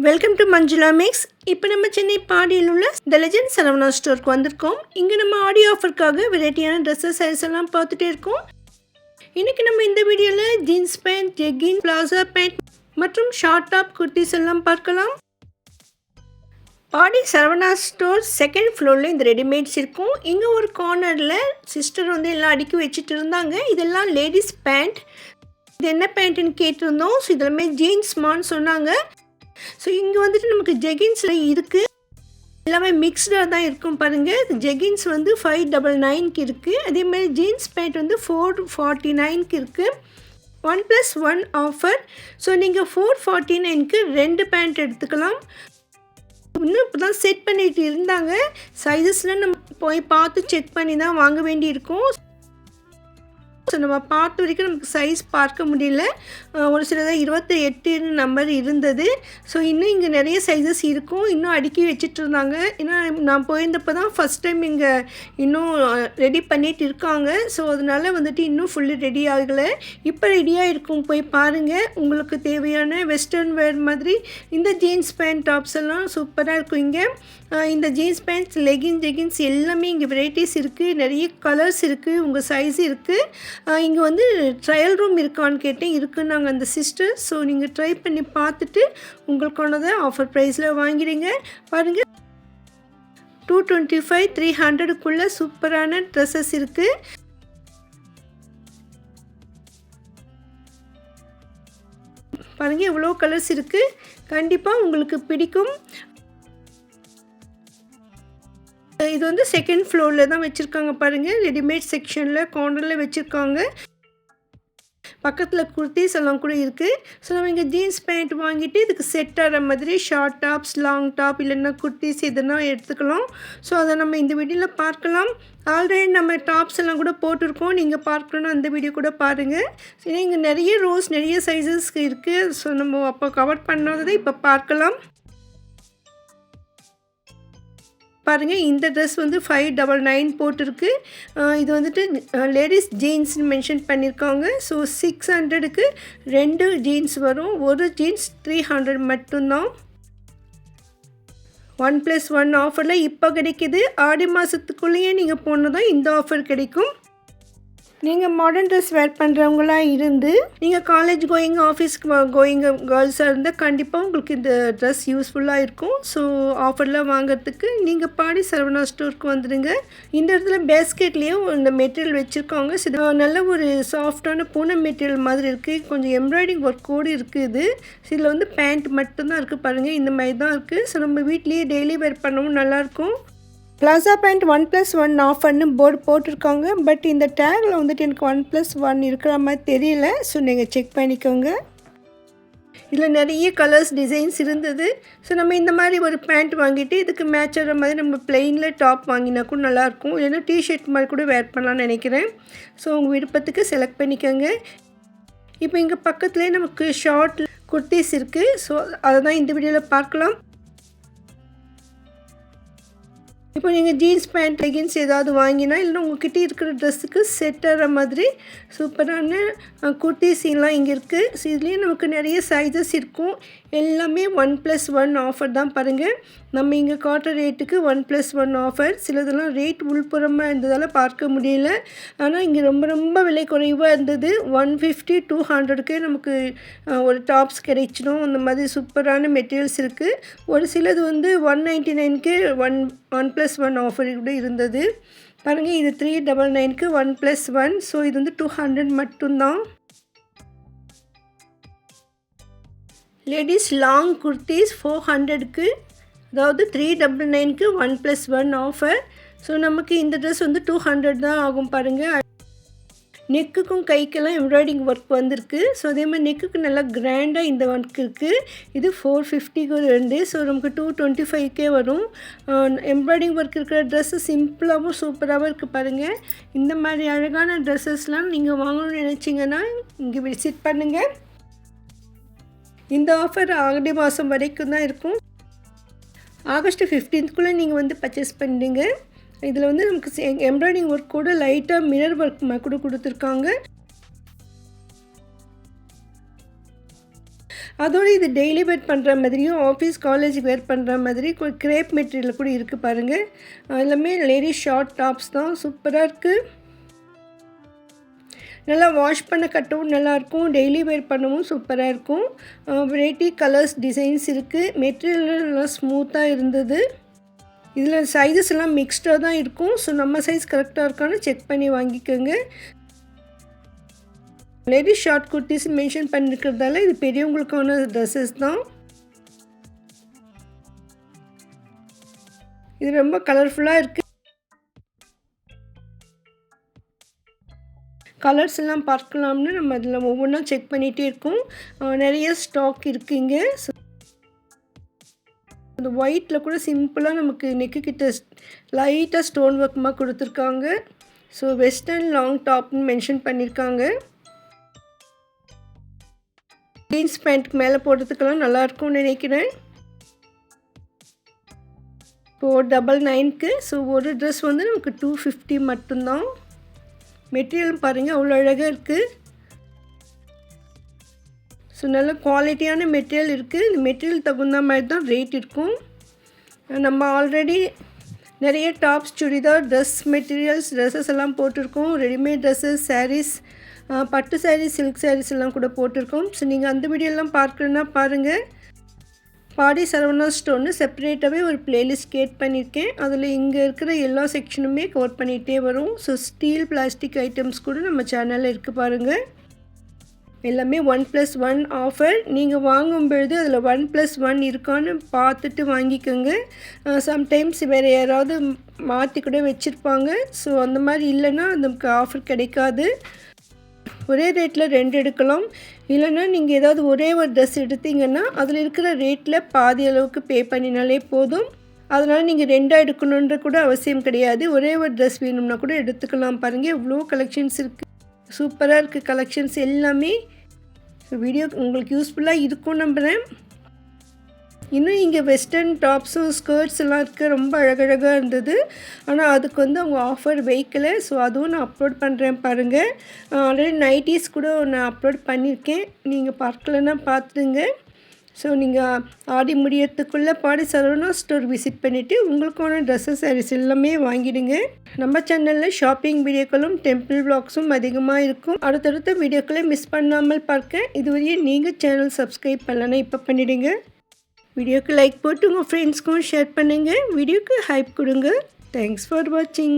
Welcome to Manjula mix. இப்போ நம்ம சென்னை பாடியில் உள்ள த லெஜண்ட் சரவணா ஸ்டோருக்கு வந்திருக்கோம். இங்கே நம்ம ஆடியோ ஆஃபருக்காக வெரைட்டியான ட்ரெஸ்ஸஸ் சைஸ் எல்லாம் பார்த்துட்டே இருக்கோம். இன்றைக்கி நம்ம இந்த வீடியோவில் ஜீன்ஸ் பேண்ட், ஜெக்கின், பிளாசா பேண்ட் மற்றும் ஷார்ட் டாப் குர்த்திஸ் எல்லாம் பார்க்கலாம். பாடி சரவணா ஸ்டோர் செகண்ட் ஃப்ளோரில் இந்த ரெடிமேட்ஸ் இருக்கும். இங்கே ஒரு கார்னரில் சிஸ்டர் வந்து எல்லாம் அடுக்கி வச்சுட்டு இருந்தாங்க. இதெல்லாம் லேடிஸ் பேண்ட். இது என்ன பேண்ட்டுன்னு கேட்டிருந்தோம். ஸோ இதெல்லாமே ஜீன்ஸ்மான்னு சொன்னாங்க. ஸோ இங்கே வந்துட்டு நமக்கு ஜெகின்ஸில் இருக்குது. எல்லாமே மிக்ஸ்டாக தான் இருக்கும் பாருங்கள். ஜெகின்ஸ் வந்து 599க்கு இருக்குது. அதேமாதிரி ஜீன்ஸ் பேண்ட் வந்து 449க்கு இருக்குது. 1+1 ஆஃபர். ஸோ நீங்கள் 449க்கு 2 பேண்ட் எடுத்துக்கலாம். இன்னும் இப்போ தான் செட் பண்ணிட்டு இருந்தாங்க. சைஸஸ்லாம் நம்ம போய் பார்த்து செக் பண்ணி தான் வாங்க வேண்டியிருக்கும். ஸோ நம்ம பார்த்த வரைக்கும் நமக்கு சைஸ் பார்க்க முடியல. ஒரு சிலதாக 28 நம்பர் இருந்தது. ஸோ இன்னும் இங்கே நிறைய சைஸஸ் இருக்கும். இன்னும் அடுக்கி வச்சுட்டு இருந்தாங்க. ஏன்னா நான் போயிருந்தப்போ தான் ஃபஸ்ட் டைம் இங்கே இன்னும் ரெடி பண்ணிகிட்டு இருக்காங்க. ஸோ அதனால் வந்துட்டு இன்னும் ஃபுல்லி ரெடி ஆகலை. இப்போ ரெடியாக இருக்கும், போய் பாருங்கள். உங்களுக்கு தேவையான வெஸ்டர்ன் வேர் மாதிரி இந்த ஜீன்ஸ் பேண்ட் டாப்ஸ் எல்லாம் சூப்பராக இருக்கும். இங்கே இந்த ஜீன்ஸ் பேண்ட்ஸ், ஜெகின்ஸ் எல்லாமே இங்கே வெரைட்டிஸ் இருக்குது. நிறைய கலர்ஸ் இருக்குது, உங்கள் சைஸ் இருக்குது. இங்கே வந்து ட்ரையல் ரூம் இருக்கான்னு கேட்டேன். இருக்குன்னாங்க அந்த சிஸ்டர். ஸோ நீங்கள் ட்ரை பண்ணி பார்த்துட்டு உங்களுக்கானதை ஆஃபர் ப்ரைஸில் வாங்கிடுங்க. பாருங்கள், 225, 300க்குள்ளே சூப்பரான ட்ரெஸ்ஸஸ் இருக்குது. பாருங்கள், எவ்வளோ கலர்ஸ் இருக்குது. கண்டிப்பாக உங்களுக்கு பிடிக்கும். இது வந்து செகண்ட் ஃப்ளோரில் தான் வச்சுருக்காங்க பாருங்கள். ரெடிமேட் செக்ஷனில் கார்னரில் வச்சுருக்காங்க. பக்கத்தில் குர்த்திஸ் எல்லாம் கூட இருக்குது. ஸோ நம்ம இங்கே ஜீன்ஸ் பேண்ட் வாங்கிட்டு இதுக்கு செட் ஆகிற மாதிரி ஷார்ட் டாப்ஸ், லாங் டாப் இல்லைன்னா குர்த்திஸ் எதுனா எடுத்துக்கலாம். ஸோ அதை நம்ம இந்த வீடியோவில் பார்க்கலாம். ஆல்ரெடி நம்ம டாப்ஸ் எல்லாம் கூட போட்டிருக்கோம். நீங்கள் பார்க்கணுன்னா அந்த வீடியோ கூட பாருங்கள். சரி, இங்கே நிறைய ரோஸ், நிறைய சைஸஸ் இருக்குது. ஸோ நம்ம அப்போ கவர் பண்ணாததை இப்போ பார்க்கலாம். பாருங்கள், இந்த ட்ரெஸ் வந்து 599 போட்டிருக்கு. இது வந்துட்டு லேடிஸ் ஜீன்ஸ்னு மென்ஷன் பண்ணியிருக்காங்க. ஸோ 600க்கு 2 ஜீன்ஸ் வரும். ஒரு ஜீன்ஸ் 300 மட்டும்தான். 1+1 ஆஃபரில் இப்போ கிடைக்கிது. ஆடி மாதத்துக்குள்ளேயே நீங்கள் போனதான் இந்த ஆஃபர் கிடைக்கும். நீங்கள் மாடர்ன் ட்ரெஸ் வேர் பண்ணுறவங்களாம் இருந்து நீங்கள் காலேஜ் கோயிங், ஆஃபீஸ்க்கு கோயிங் கேர்ள்ஸாக இருந்தால் கண்டிப்பாக உங்களுக்கு இந்த ட்ரெஸ் யூஸ்ஃபுல்லாக இருக்கும். ஸோ ஆஃபரில் வாங்கிறதுக்கு நீங்கள் பாடி சரவணா ஸ்டோருக்கு வந்துடுங்க. இந்த இடத்துல பேஸ்கெட்லேயும் இந்த மெட்டீரியல் வச்சுருக்காங்க. நல்ல ஒரு சாஃப்டான பூனம் மெட்டீரியல் மாதிரி இருக்குது. கொஞ்சம் எம்ப்ராய்டிங் ஒர்க் கூட இருக்குது. இதில் வந்து பேண்ட் மட்டும்தான் இருக்குது பாருங்கள். இந்த மாதிரி தான் இருக்குது. ஸோ நம்ம வீட்லேயே டெய்லி வேர் பண்ணவும் நல்லாயிருக்கும். பிளாசா பேண்ட் 1+1 ஆஃபர்னு போர்டு போட்டிருக்காங்க. பட் இந்த டேக்கில் வந்துட்டு எனக்கு 1+1 இருக்கிற மாதிரி தெரியல. ஸோ நீங்கள் செக் பண்ணிக்கோங்க. இதில் நிறைய கலர்ஸ், டிசைன்ஸ் இருந்தது. ஸோ நம்ம இந்த மாதிரி ஒரு பேண்ட் வாங்கிட்டு இதுக்கு மேட்ச் ஆகிற மாதிரி நம்ம பிளெயினில் டாப் வாங்கினா கூட நல்லாயிருக்கும். இல்லைன்னா டிஷர்ட் மாதிரி கூட வேர் பண்ணலான்னு நினைக்கிறேன். ஸோ உங்கள் விருப்பத்துக்கு செலக்ட் பண்ணிக்கோங்க. இப்போ இங்கே பக்கத்துலேயே நமக்கு ஷார்ட் குர்த்திஸ் இருக்குது. ஸோ அதை தான் இந்த வீடியோவில் பார்க்கலாம். இப்போ நீங்கள் ஜீன்ஸ் பேண்ட், லெகின்ஸ் ஏதாவது வாங்கினா இல்லைன்னா உங்கள்கிட்ட இருக்கிற ட்ரெஸ்ஸுக்கு செட் ஆகிற மாதிரி சூப்பரான குர்த்திஸ்லாம் இங்கே இருக்குது. ஸோ இதுலேயே நமக்கு நிறைய சைஸஸ் இருக்கும். எல்லாமே 1+1 ஆஃபர் தான் பாருங்கள். நம்ம இங்கே காட்டுற ரேட்டுக்கு 1+1 ஆஃபர். சிலதெல்லாம் ரேட் உள்புறமாக இருந்ததால் பார்க்க முடியல. ஆனால் இங்கே ரொம்ப ரொம்ப விலை குறைவாக இருந்தது. 150, 200க்கே நமக்கு ஒரு டாப்ஸ் கிடைச்சிடும். அந்த மாதிரி சூப்பரான மெட்டீரியல்ஸ் இருக்குது. ஒரு சிலது வந்து 199க்கு 1+1 ஆஃபர் கூட இருந்தது. பாருங்கள், இது 399க்கு 1+1. ஸோ இது வந்து 200 மட்டும்தான். லேடிஸ் லாங் குர்த்திஸ் 400க்கு, அதாவது 399க்கு 1+1 ஆஃபர். ஸோ நமக்கு இந்த ட்ரெஸ் வந்து 200 தான் ஆகும் பாருங்கள். நெக்குக்கும் கைக்கெல்லாம் எம்ப்ராய்டிங் ஒர்க் வந்திருக்கு. ஸோ அதே மாதிரி நெக்குக்கு நல்லா கிராண்டாக இந்த ஒர்க் இருக்குது. இது 450க்கு 2. ஸோ நமக்கு 225க்கே வரும். எம்ப்ராய்டிங் ஒர்க் இருக்கிற ட்ரெஸ்ஸு சிம்பிளாகவும் சூப்பராகவும் இருக்குது பாருங்கள். இந்த மாதிரி அழகான ட்ரெஸ்ஸஸ்லாம் நீங்கள் வாங்கணும்னு நினச்சிங்கன்னா இங்கே விசிட் பண்ணுங்கள். இந்த ஆஃபர் ஆடி மாதம் வரைக்கும் தான் இருக்கும். ஆகஸ்ட் 15க்குள்ளே நீங்கள் வந்து பர்ச்சேஸ் பண்ணிடுங்க. இதில் வந்து நமக்கு எம்ப்ராய்டிங் ஒர்க் கூட லைட்டாக மிரர் ஒர்க் கூட கொடுத்துருக்காங்க. அதோடு இது டெய்லி வேர் பண்ணுற மாதிரியும் ஆஃபீஸ் காலேஜ் வேர் பண்ணுற மாதிரி கிரேப் மெட்டீரியல் கூட இருக்குது பாருங்கள். எல்லாமே லேடிஸ் ஷார்ட் டாப்ஸ் தான், சூப்பராக இருக்குது. நல்லா வாஷ் பண்ண கட்டவும் நல்லாயிருக்கும், டெய்லி வேர் பண்ணவும் சூப்பராக இருக்கும். வெரைட்டி கலர்ஸ் டிசைன்ஸ் இருக்குது. மெட்டீரியல் நல்லா ஸ்மூத்தாக இருந்தது. இதில் சைஸஸ் எல்லாம் மிக்ஸ்டாக தான் இருக்கும். ஸோ நம்ம சைஸ் கரெக்டாக இருக்கான்னு செக் பண்ணி வாங்கிக்கோங்க. லேடிஸ் ஷார்ட் குர்த்திஸ் மென்ஷன் பண்ணியிருக்கிறதால இது பெரியவங்களுக்கான ட்ரெஸ்ஸஸ் தான். இது ரொம்ப கலர்ஃபுல்லாக இருக்குது. கலர்ஸ் எல்லாம் பார்க்கலாம்னு நம்ம அதில் ஒவ்வொன்றா செக் பண்ணிகிட்டே இருக்கோம். நிறைய ஸ்டாக் இருக்குங்க. ஸோ அந்த ஒயிட்டில் கூட சிம்பிளாக நமக்கு நெக்கு கிட்ட லைட்டாக ஸ்டோன் ஒர்க்மாக கொடுத்துருக்காங்க. ஸோ வெஸ்டர்ன் லாங் டாப்னு மென்ஷன் பண்ணியிருக்காங்க. ஜீன்ஸ் பேண்ட்டுக்கு மேலே போடுறதுக்கெல்லாம் நல்லாயிருக்கும்னு நினைக்கிறேன். இப்போது 99க்கு. ஸோ ஒரு ட்ரெஸ் வந்து நமக்கு 250 மட்டும்தான். மெட்டீரியல் பாருங்கள் அவ்வளோ அழகாக இருக்குது. ஸோ நல்ல குவாலிட்டியான மெட்டீரியல் இருக்குது. இந்த மெட்டீரியல் தகுந்த மாதிரி தான் ரேட் இருக்கும். நம்ம ஆல்ரெடி நிறைய டாப்ஸ், சுடிதார், ட்ரெஸ்ஸஸ் எல்லாம் போட்டிருக்கோம். ரெடிமேட் ட்ரெஸ்ஸஸ், சாரீஸ், பட்டு சாரீஸ், சில்க் சாரீஸ் எல்லாம் கூட போட்டிருக்கோம். ஸோ நீங்கள் அந்த வீடியோலாம் பார்க்கணுன்னா பாருங்கள். பாடி சரவணா ஸ்டோர்னு செப்பரேட்டாகவே ஒரு பிளேலிஸ்ட் கிரியேட் பண்ணியிருக்கேன். அதில் இங்கே இருக்கிற எல்லா செக்ஷனுமே கவர் பண்ணிகிட்டே வரும். ஸோ ஸ்டீல், பிளாஸ்டிக் ஐட்டம்ஸ் கூட நம்ம சேனலில் இருக்குது பாருங்கள். எல்லாமே 1+1 ஆஃபர். நீங்கள் வாங்கும்பொழுது அதில் 1+1 இருக்கான்னு பார்த்துட்டு வாங்கிக்கோங்க. சம்டைம்ஸ் வேறு யாராவது மாற்றி கூட வச்சுருப்பாங்க. ஸோ அந்த மாதிரி இல்லைன்னா நமக்கு ஆஃபர் கிடைக்காது. ஒரே ரேட்டில் 2 எடுக்கலாம். இல்லைன்னா நீங்கள் ஏதாவது ஒரே ஒரு ட்ரெஸ் எடுத்தீங்கன்னா அதில் இருக்கிற ரேட்டில் பாதி அளவுக்கு பே பண்ணினாலே போதும். அதனால் நீங்கள் 2 எடுக்கணுன்ற கூட அவசியம் கிடையாது. ஒரே ஒரு ட்ரெஸ் வேணும்னா கூட எடுத்துக்கலாம். பாருங்கள் எவ்வளோ கலெக்ஷன்ஸ் இருக்குது. சூப்பராக இருக்குது கலெக்ஷன்ஸ் எல்லாமே. வீடியோ உங்களுக்கு யூஸ்ஃபுல்லாக இருக்கும் நம்புகிறேன். இன்னும் இங்கே வெஸ்டர்ன் டாப்ஸும் ஸ்கர்ட்ஸ் எல்லாம் இருக்குது. ரொம்ப அழகழகாக இருந்தது. ஆனால் அதுக்கு வந்து அவங்க ஆஃபர் வைக்கலை. ஸோ அதுவும் நான் அப்லோட் பண்ணுறேன் பாருங்கள். ஆல்ரெடி நைட்டிஸ் கூட நான் அப்லோட் பண்ணியிருக்கேன். நீங்கள் பார்க்கலன்னா பார்த்துடுங்க. ஸோ நீங்கள் ஆடி முடியறதுக்குள்ளே பாடி சரவணா ஸ்டோர் விசிட் பண்ணிவிட்டு உங்களுக்கான ட்ரெஸ்ஸஸ், சாரீஸ் எல்லாமே வாங்கிடுங்க. நம்ம சேனலில் ஷாப்பிங் வீடியோக்களும் டெம்பிள் வ்ளாக்ஸும் அதிகமாக இருக்கும். அடுத்தடுத்த வீடியோக்களை மிஸ் பண்ணாமல் பார்க்க இதுவரையும் நீங்கள் சேனல் சப்ஸ்கிரைப் பண்ணலன்னா இப்போ பண்ணிவிடுங்க. வீடியோக்கு லைக் போட்டு உங்கள் ஃப்ரெண்ட்ஸ்க்கும் ஷேர் பண்ணுங்கள். வீடியோக்கு ஹைப் கொடுங்க. தேங்க்ஸ் ஃபார் வாட்சிங்.